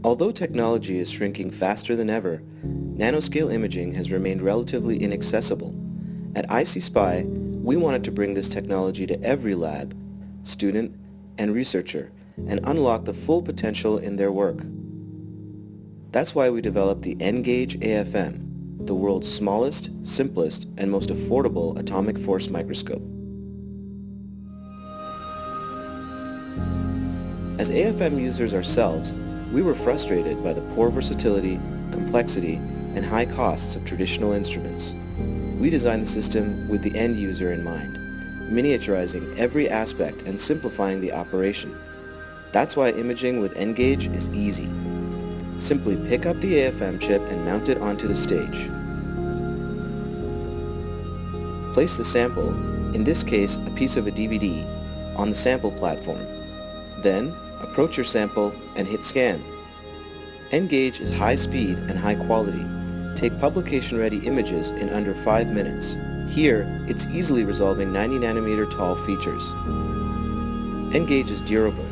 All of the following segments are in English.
Although technology is shrinking faster than ever, nanoscale imaging has remained relatively inaccessible. At ICSPI, we wanted to bring this technology to every lab, student, and researcher, and unlock the full potential in their work. That's why we developed the nGauge AFM, the world's smallest, simplest, and most affordable atomic force microscope. As AFM users ourselves, we were frustrated by the poor versatility, complexity, and high costs of traditional instruments. We designed the system with the end user in mind, miniaturizing every aspect and simplifying the operation. That's why imaging with nGauge is easy. Simply pick up the AFM chip and mount it onto the stage. Place the sample, in this case a piece of a DVD, on the sample platform. Then, approach your sample and hit scan. nGauge is high speed and high quality. Take publication-ready images in under 5 minutes. Here, it's easily resolving 90 nanometer tall features. nGauge is durable.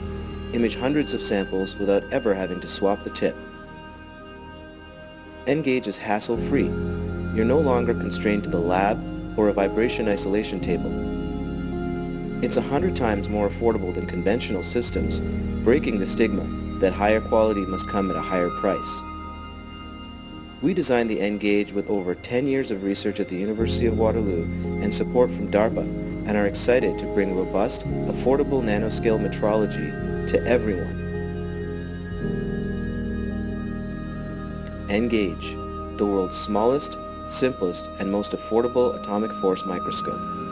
Image hundreds of samples without ever having to swap the tip. nGauge is hassle-free. You're no longer constrained to the lab or a vibration isolation table. It's 100 times more affordable than conventional systems, breaking the stigma that higher quality must come at a higher price. We designed the nGauge with over 10 years of research at the University of Waterloo and support from DARPA, and are excited to bring robust, affordable nanoscale metrology to everyone. nGauge, the world's smallest, simplest, and most affordable atomic force microscope.